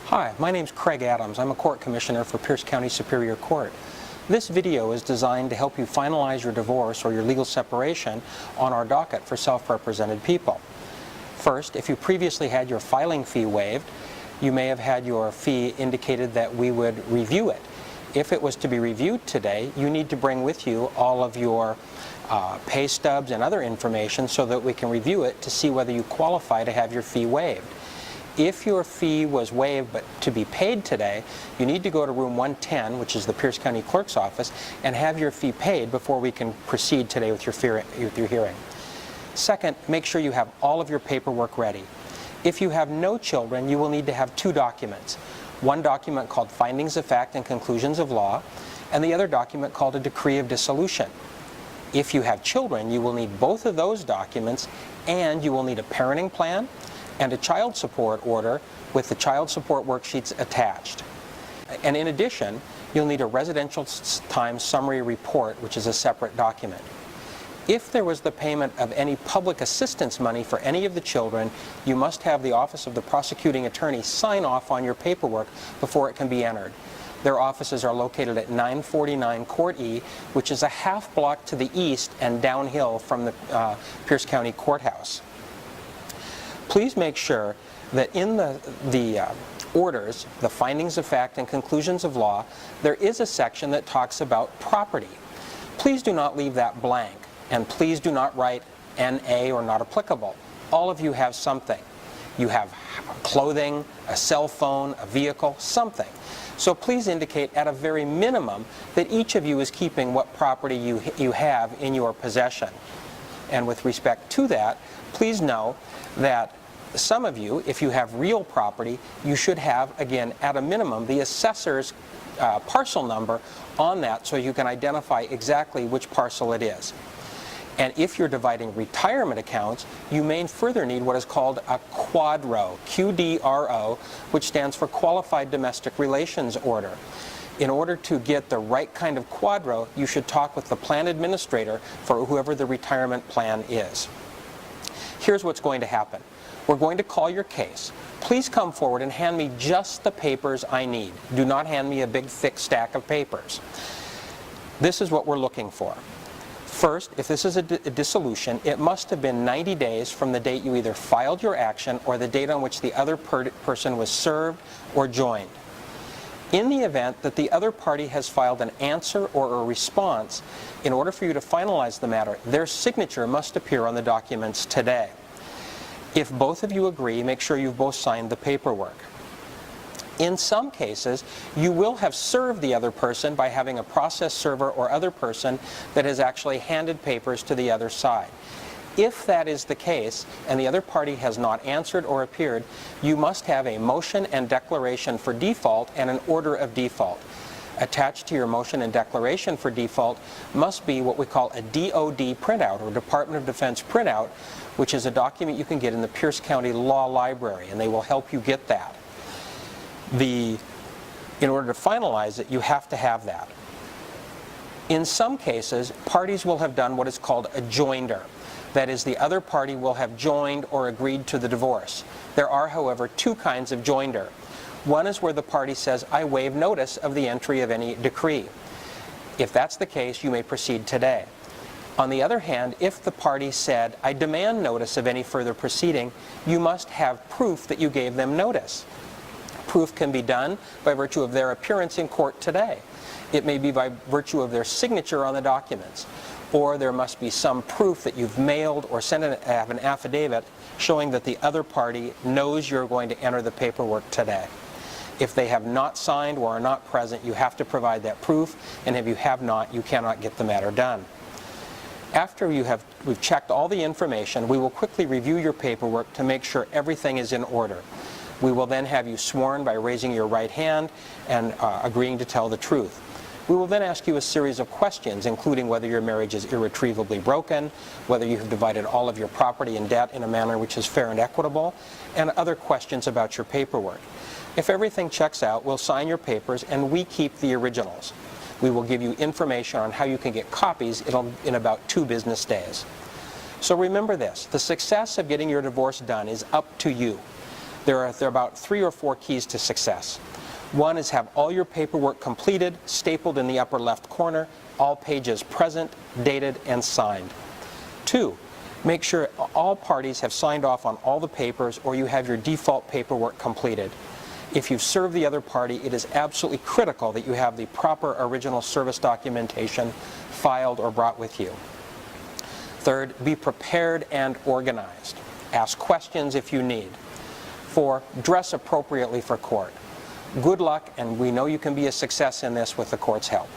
Hi, my name's Craig Adams. I'm a court commissioner for Pierce County Superior Court. This video is designed to help you finalize your divorce or your legal separation on our docket for self-represented people. First, if you previously had your filing fee waived, you may have had your fee indicated that we would review it. If it was to be reviewed today, you need to bring with you all of your pay stubs and other information so that we can review it to see whether you qualify to have your fee waived. If your fee was waived but to be paid today, you need to go to room 110, which is the Pierce County Clerk's office, and have your fee paid before we can proceed today with your hearing. Second, make sure you have all of your paperwork ready. If you have no children, you will need to have two documents. One document called Findings of Fact and Conclusions of Law, and the other document called a Decree of Dissolution. If you have children, you will need both of those documents, and you will need a parenting plan and a child support order with the child support worksheets attached. And in addition, you'll need a residential time summary report, which is a separate document. If there was the payment of any public assistance money for any of the children, you must have the Office of the Prosecuting Attorney sign off on your paperwork before it can be entered. Their offices are located at 949 Court E, which is a half block to the east and downhill from the Pierce County Courthouse. Please make sure that in the orders, the findings of fact and conclusions of law, there is a section that talks about property. Please do not leave that blank, and please do not write NA or not applicable. All of you have something. You have clothing, a cell phone, a vehicle, something. So please indicate at a very minimum that each of you is keeping what property you have in your possession. And with respect to that, please know that some of you, if you have real property, you should have, again, at a minimum, the assessor's parcel number on that so you can identify exactly which parcel it is. And if you're dividing retirement accounts, you may further need what is called a QDRO, QDRO, which stands for Qualified Domestic Relations Order. In order to get the right kind of QDRO, you should talk with the plan administrator for whoever the retirement plan is. Here's what's going to happen. We're going to call your case. Please come forward and hand me just the papers I need. Do not hand me a big thick stack of papers. This is what we're looking for. First, if this is a dissolution, it must have been 90 days from the date you either filed your action or the date on which the other person was served or joined. In the event that the other party has filed an answer or a response, in order for you to finalize the matter, their signature must appear on the documents today. If both of you agree, make sure you've both signed the paperwork. In some cases, you will have served the other person by having a process server or other person that has actually handed papers to the other side. If that is the case, and the other party has not answered or appeared, you must have a motion and declaration for default and an order of default. Attached to your motion and declaration for default must be what we call a DOD printout, or Department of Defense printout, which is a document you can get in the Pierce County Law Library, and they will help you get that. In order to finalize it, you have to have that. In some cases, parties will have done what is called a joinder. That is, the other party will have joined or agreed to the divorce. There are, however, two kinds of joinder. One is where the party says, I waive notice of the entry of any decree. If that's the case, you may proceed today. On the other hand, if the party said, I demand notice of any further proceeding, you must have proof that you gave them notice. Proof can be done by virtue of their appearance in court today. It may be by virtue of their signature on the documents. Or there must be some proof that you've mailed or sent an affidavit showing that the other party knows you're going to enter the paperwork today. If they have not signed or are not present, you have to provide that proof, and if you have not, you cannot get the matter done. After we've checked all the information, we will quickly review your paperwork to make sure everything is in order. We will then have you sworn by raising your right hand and agreeing to tell the truth. We will then ask you a series of questions, including whether your marriage is irretrievably broken, whether you have divided all of your property and debt in a manner which is fair and equitable, and other questions about your paperwork. If everything checks out, we'll sign your papers and we keep the originals. We will give you information on how you can get copies in about 2 business days. So remember this, the success of getting your divorce done is up to you. There are about 3 or 4 keys to success. One is have all your paperwork completed, stapled in the upper left corner, all pages present, dated, and signed. 2, make sure all parties have signed off on all the papers or you have your default paperwork completed. If you've served the other party, it is absolutely critical that you have the proper original service documentation filed or brought with you. 3rd, be prepared and organized. Ask questions if you need. 4, dress appropriately for court. Good luck, and we know you can be a success in this with the court's help.